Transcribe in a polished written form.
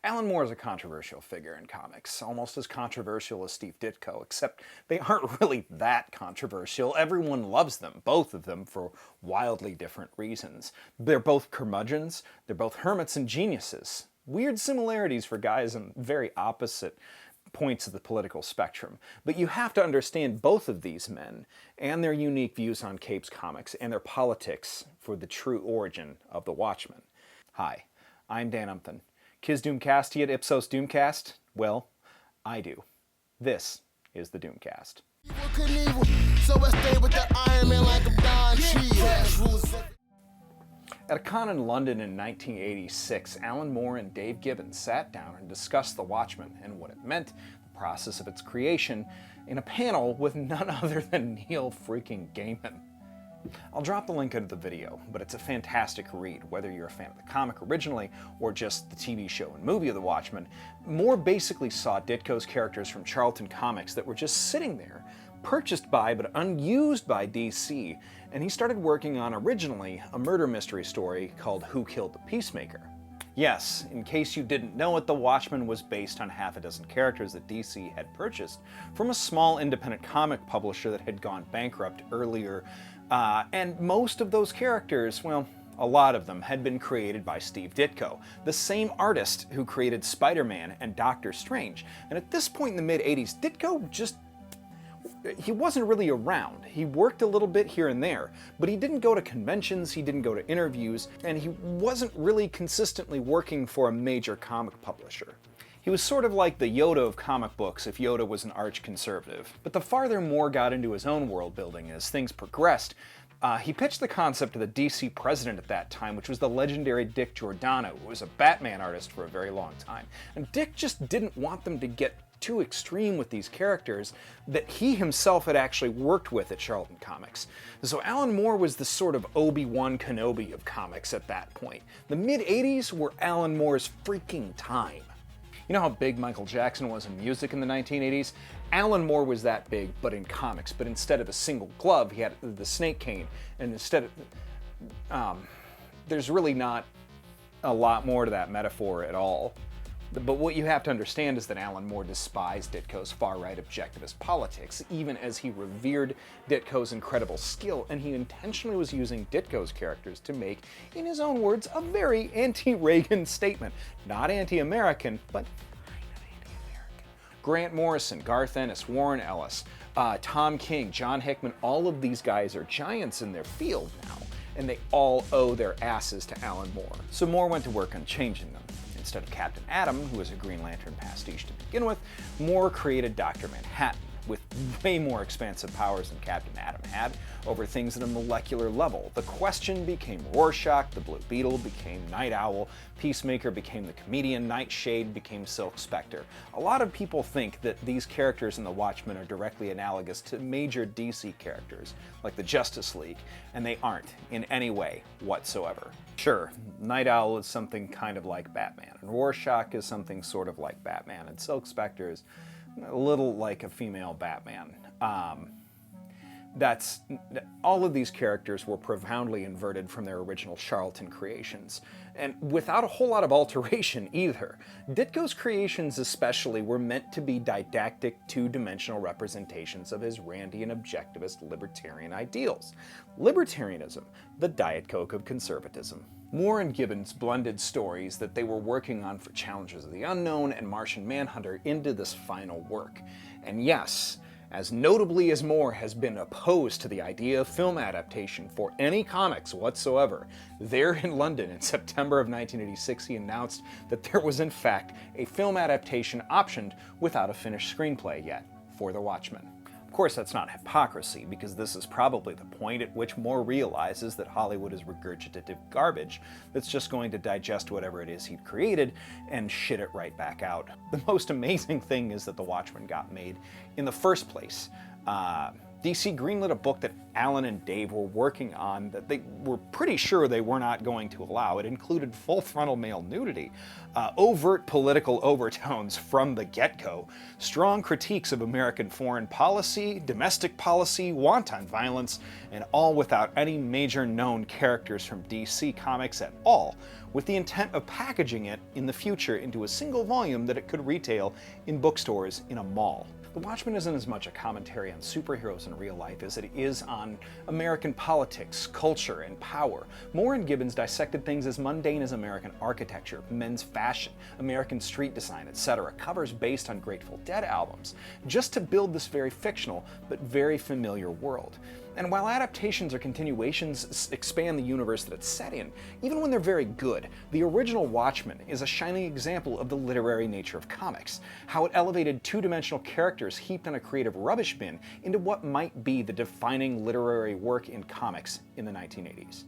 Alan Moore is a controversial figure in comics, almost as controversial as Steve Ditko, except they aren't really that controversial. Everyone loves them, both of them, for wildly different reasons. They're both curmudgeons, they're both hermits and geniuses. Weird similarities for guys on very opposite points of the political spectrum. But you have to understand both of these men and their unique views on Capes comics and their politics for the true origin of the Watchmen. Hi, I'm Dan Umpton. Kiz Doomcastiat Ipsos Doomcast? Well, I do. This is the Doomcast. At a con in London in 1986, Alan Moore and Dave Gibbons sat down and discussed the Watchmen and what it meant, the process of its creation, in a panel with none other than Neil freaking Gaiman. I'll drop the link into the video, but it's a fantastic read, whether you're a fan of the comic originally or just the TV show and movie of The Watchmen. Moore basically saw Ditko's characters from Charlton comics that were just sitting there, purchased by but unused by DC, and he started working on originally a murder mystery story called Who Killed the Peacemaker? Yes, in case you didn't know it, The Watchmen was based on half a dozen characters that DC had purchased from a small independent comic publisher that had gone bankrupt earlier. And most of those characters, well, a lot of them had been created by Steve Ditko, the same artist who created Spider-Man and Doctor Strange. And at this point in the mid-80s, Ditko he wasn't really around. He worked a little bit here and there, but he didn't go to conventions, he didn't go to interviews, and he wasn't really consistently working for a major comic publisher. He was sort of like the Yoda of comic books if Yoda was an arch-conservative. But the farther Moore got into his own world building as things progressed, he pitched the concept to the DC president at that time, which was the legendary Dick Giordano, who was a Batman artist for a very long time. And Dick just didn't want them to get too extreme with these characters that he himself had actually worked with at Charlton Comics. So Alan Moore was the sort of Obi-Wan Kenobi of comics at that point. The mid-80s were Alan Moore's freaking time. You know how big Michael Jackson was in music in the 1980s? Alan Moore was that big, but in comics. But instead of a single glove, he had the snake cane. And instead of... there's really not a lot more to that metaphor at all. But what you have to understand is that Alan Moore despised Ditko's far-right objectivist politics, even as he revered Ditko's incredible skill, and he intentionally was using Ditko's characters to make, in his own words, a very anti-Reagan statement. Not anti-American, but kind of anti-American. Grant Morrison, Garth Ennis, Warren Ellis, Tom King, John Hickman, all of these guys are giants in their field now, and they all owe their asses to Alan Moore. So Moore went to work on changing them. Instead of Captain Atom, who was a Green Lantern pastiche to begin with, Moore created Dr. Manhattan, with way more expansive powers than Captain Atom had, over things at a molecular level. The Question became Rorschach, the Blue Beetle became Night Owl, Peacemaker became the comedian, Nightshade became Silk Spectre. A lot of people think that these characters in The Watchmen are directly analogous to major DC characters, like the Justice League, and they aren't in any way whatsoever. Sure, Night Owl is something kind of like Batman, and Rorschach is something sort of like Batman, and Silk Spectre is a little like a female Batman. All of these characters were profoundly inverted from their original Charlton creations, and without a whole lot of alteration either. Ditko's creations especially were meant to be didactic, two-dimensional representations of his Randian objectivist libertarian ideals. Libertarianism, the Diet Coke of conservatism. Moore and Gibbons blended stories that they were working on for Challengers of the Unknown and Martian Manhunter into this final work. And yes, as notably as Moore has been opposed to the idea of film adaptation for any comics whatsoever, there in London in September of 1986 he announced that there was in fact a film adaptation optioned without a finished screenplay yet for The Watchmen. Of course, that's not hypocrisy, because this is probably the point at which Moore realizes that Hollywood is regurgitative garbage that's just going to digest whatever it is he'd created and shit it right back out. The most amazing thing is that The Watchmen got made in the first place. DC greenlit a book that Alan and Dave were working on that they were pretty sure they were not going to allow. It included full frontal male nudity, overt political overtones from the get-go, strong critiques of American foreign policy, domestic policy, wanton violence, and all without any major known characters from DC Comics at all, with the intent of packaging it in the future into a single volume that it could retail in bookstores in a mall. The Watchmen isn't as much a commentary on superheroes in real life as it is on American politics, culture, and power. Moore and Gibbons dissected things as mundane as American architecture, men's fashion, American street design, etc., covers based on Grateful Dead albums, just to build this very fictional but very familiar world. And while adaptations or continuations expand the universe that it's set in, even when they're very good, the original Watchmen is a shining example of the literary nature of comics, how it elevated two-dimensional characters heaped on a creative rubbish bin into what might be the defining literary work in comics in the 1980s.